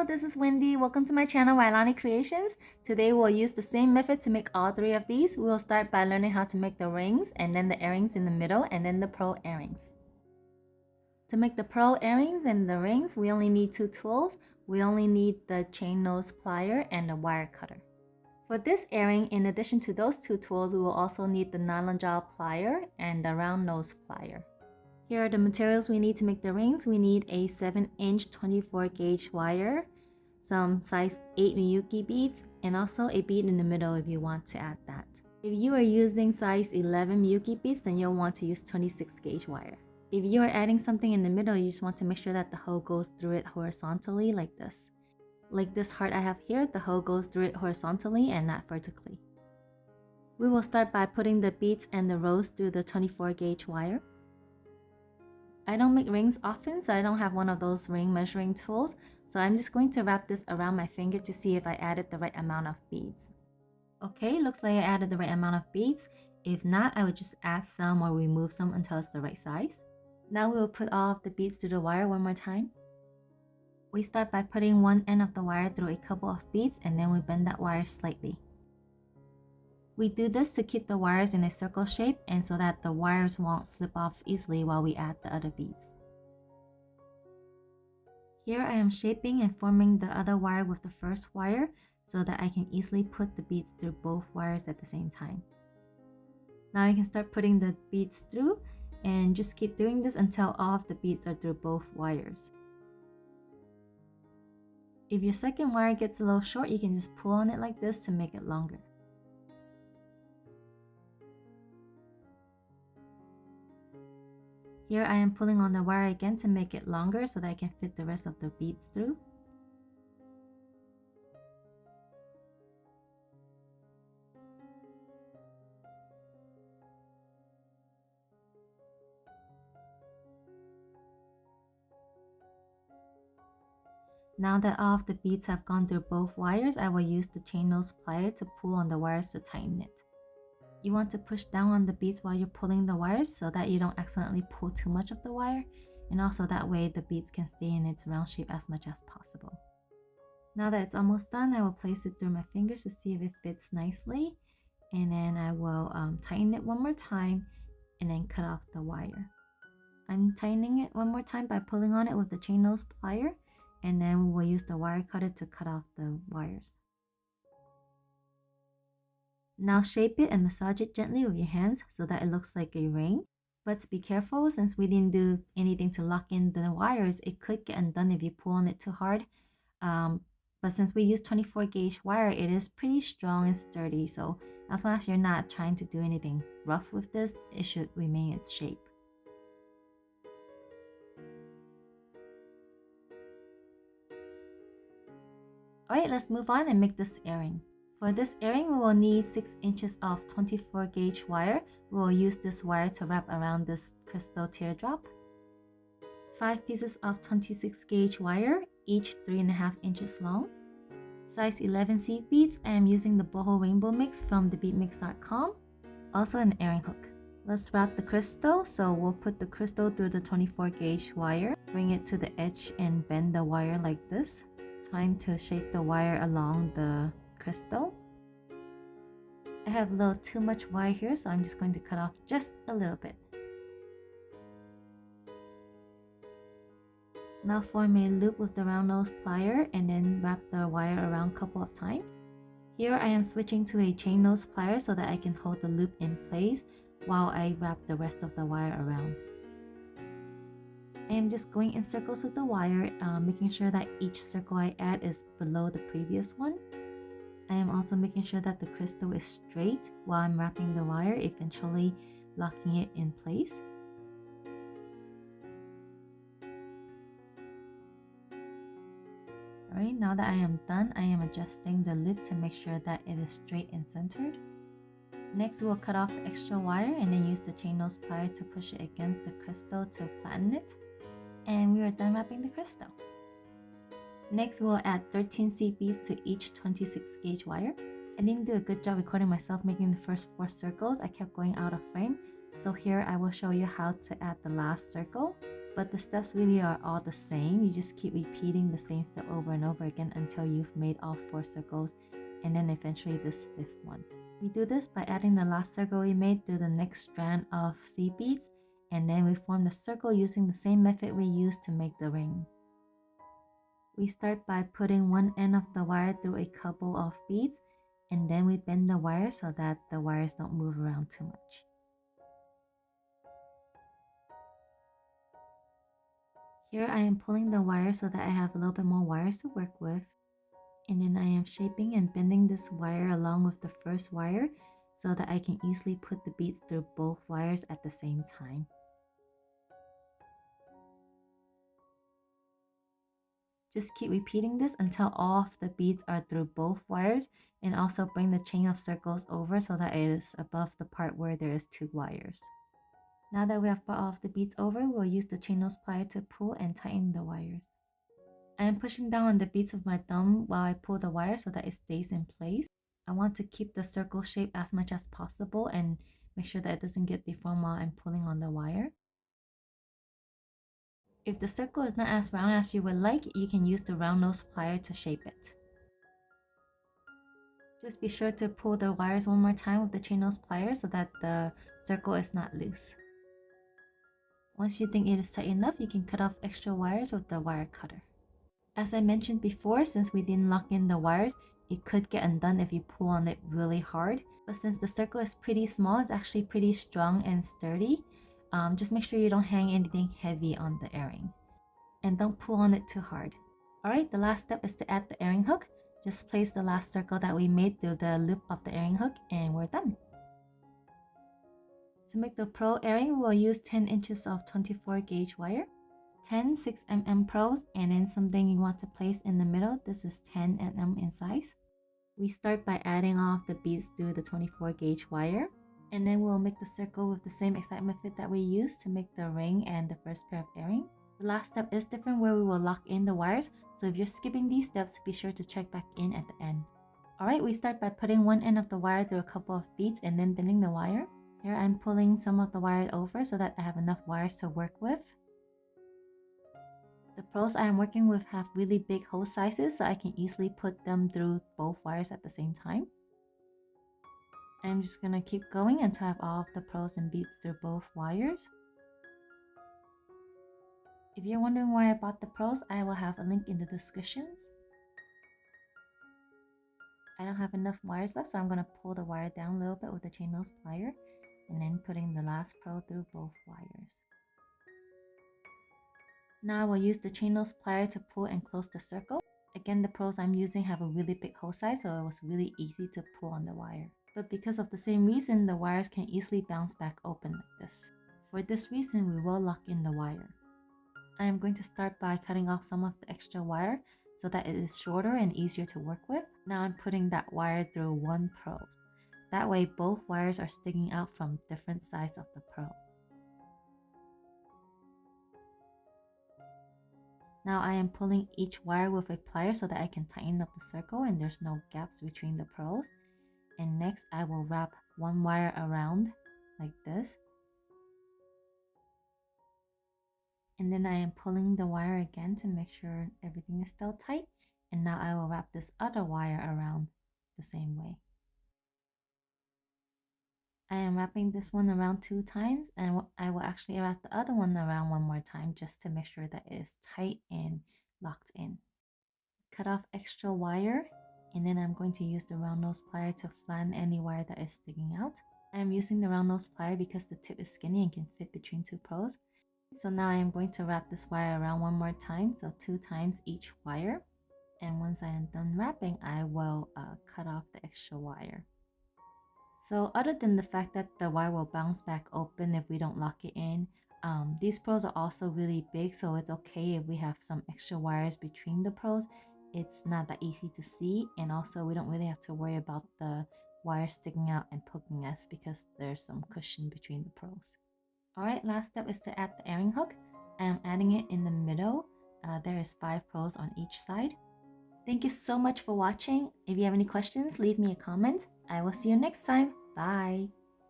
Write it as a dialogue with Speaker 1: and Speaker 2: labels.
Speaker 1: Hello, this is Wendy. Welcome to my channel, Wailani Creations. Today we'll use the same method to make all three of these. We'll start by learning how to make the rings, and then the earrings in the middle, and then the pearl earrings. To make the pearl earrings and the rings, we only need two tools. We only need the chain nose plier and the wire cutter. For this earring, in addition to those two tools, we will also need the nylon jaw plier and the round nose plier. Here are the materials we need to make the rings. We need a 7-inch 24 gauge wire, some size 8 Miyuki beads, and also a bead in the middle if you want to add that. If you are using size 11 Miyuki beads, then you'll want to use 26 gauge wire. If you are adding something in the middle, you just want to make sure that the hole goes through it horizontally like this. Like this heart I have here, the hole goes through it horizontally and not vertically. We will start by putting the beads and the rows through the 24 gauge wire. I don't make rings often, so I don't have one of those ring measuring tools, so I'm just going to wrap this around my finger to see if I added the right amount of beads. Okay, looks like I added the right amount of beads. If not, I would just add some or remove some until it's the right size. Now we will put all of the beads through the wire one more time. We start by putting one end of the wire through a couple of beads, and then we bend that wire slightly. We do this to keep the wires in a circle shape and so that the wires won't slip off easily while we add the other beads. Here I am shaping and forming the other wire with the first wire so that I can easily put the beads through both wires at the same time. Now you can start putting the beads through and just keep doing this until all of the beads are through both wires. If your second wire gets a little short, you can just pull on it like this to make it longer. Here I am pulling on the wire again to make it longer so that I can fit the rest of the beads through. Now that all of the beads have gone through both wires, I will use the chain nose plier to pull on the wires to tighten it. You want to push down on the beads while you're pulling the wires so that you don't accidentally pull too much of the wire, and also that way the beads can stay in its round shape as much as possible. Now that it's almost done, I will place it through my fingers to see if it fits nicely, and then I will tighten it one more time and then cut off the wire. I'm tightening it one more time by pulling on it with the chain nose plier, and then we will use the wire cutter to cut off the wires. Now shape it and massage it gently with your hands so that it looks like a ring. But be careful, since we didn't do anything to lock in the wires, it could get undone if you pull on it too hard. But since we use 24 gauge wire, it is pretty strong and sturdy, so as long as you're not trying to do anything rough with this, it should remain its shape. Alright, let's move on and make this earring. For this earring, we will need 6 inches of 24 gauge wire. We will use this wire to wrap around this crystal teardrop. 5 pieces of 26 gauge wire, each 3.5 inches long. Size 11 seed beads. I am using the boho rainbow mix from thebeadmix.com. Also an earring hook. Let's wrap the crystal. So we'll put the crystal through the 24 gauge wire, bring it to the edge and bend the wire like this, trying to shape the wire along the crystal. I have a little too much wire here, so I'm just going to cut off just a little bit. Now form a loop with the round nose plier and then wrap the wire around a couple of times. Here I am switching to a chain nose plier so that I can hold the loop in place while I wrap the rest of the wire around. I am just going in circles with the wire, making sure that each circle I add is below the previous one. I am also making sure that the crystal is straight while I'm wrapping the wire, eventually locking it in place. Alright, now that I am done, I am adjusting the loop to make sure that it is straight and centered. Next, we will cut off the extra wire and then use the chain nose plier to push it against the crystal to flatten it. And we are done wrapping the crystal. Next, we'll add 13 seed beads to each 26 gauge wire. I didn't do a good job recording myself making the first 4 circles. I kept going out of frame. So here I will show you how to add the last circle. but the steps really are all the same. You just keep repeating the same step over and over again until you've made all 4 circles and then eventually this 5th one. We do this by adding the last circle we made through the next strand of seed beads, and then we form the circle using the same method we used to make the ring. We start by putting one end of the wire through a couple of beads, and then we bend the wire so that the wires don't move around too much. Here I am pulling the wire so that I have a little bit more wires to work with. And then I am shaping and bending this wire along with the first wire so that I can easily put the beads through both wires at the same time. Just keep repeating this until all of the beads are through both wires, and also bring the chain of circles over so that it is above the part where there is 2 wires. Now that we have brought all of the beads over, we'll use the chain nose plier to pull and tighten the wires. I am pushing down on the beads of my thumb while I pull the wire so that it stays in place. I want to keep the circle shape as much as possible and make sure that it doesn't get deformed while I'm pulling on the wire. If the circle is not as round as you would like, you can use the round nose plier to shape it. Just be sure to pull the wires one more time with the chain nose plier so that the circle is not loose. Once you think it is tight enough, you can cut off extra wires with the wire cutter. As I mentioned before, since we didn't lock in the wires, it could get undone if you pull on it really hard. But since the circle is pretty small, it's actually pretty strong and sturdy. Just make sure you don't hang anything heavy on the earring. And don't pull on it too hard. Alright, the last step is to add the earring hook. Just place the last circle that we made through the loop of the earring hook and we're done. To make the pearl earring, we'll use 10 inches of 24 gauge wire, 10 6mm pearls, and then something you want to place in the middle. This is 10 mm in size. We start by adding all of the beads through the 24 gauge wire, and then we'll make the circle with the same exact method that we used to make the ring and the first pair of earring. The last step is different, where we will lock in the wires, so if you're skipping these steps, be sure to check back in at the end. Alright, we start by putting one end of the wire through a couple of beads and then bending the wire. Here I'm pulling some of the wire over so that I have enough wires to work with. The pearls I am working with have really big hole sizes, so I can easily put them through both wires at the same time. I'm just gonna keep going until I have all of the pearls and beads through both wires. If you're wondering where I bought the pearls, I will have a link in the descriptions. I don't have enough wires left, so I'm gonna pull the wire down a little bit with the chain nose plier and then putting the last pearl through both wires. Now I will use the chain nose plier to pull and close the circle. Again, the pearls I'm using have a really big hole size, so it was really easy to pull on the wire. But because of the same reason, the wires can easily bounce back open like this. For this reason, we will lock in the wire. I am going to start by cutting off some of the extra wire so that it is shorter and easier to work with. Now I'm putting that wire through one pearl. That way both wires are sticking out from different sides of the pearl. Now I am pulling each wire with a plier so that I can tighten up the circle and there's no gaps between the pearls. And next I will wrap one wire around like this. And then I am pulling the wire again to make sure everything is still tight. And now I will wrap this other wire around the same way. I am wrapping this one around 2 times, and I will actually wrap the other one around one more time just to make sure that it is tight and locked in. Cut off extra wire, and then I'm going to use the round nose plier to flatten any wire that is sticking out. I am using the round nose plier because the tip is skinny and can fit between 2 pearls. So now I am going to wrap this wire around one more time, so 2 times each wire. And once I am done wrapping, I will cut off the extra wire. So other than the fact that the wire will bounce back open if we don't lock it in, these pearls are also really big, so it's okay if we have some extra wires between the pearls. It's not that easy to see, and also we don't really have to worry about the wire sticking out and poking us because there's some cushion between the pearls. Alright, last step is to add the earring hook. I am adding it in the middle. There is 5 pearls on each side. Thank you so much for watching. If you have any questions, leave me a comment. I will see you next time. Bye!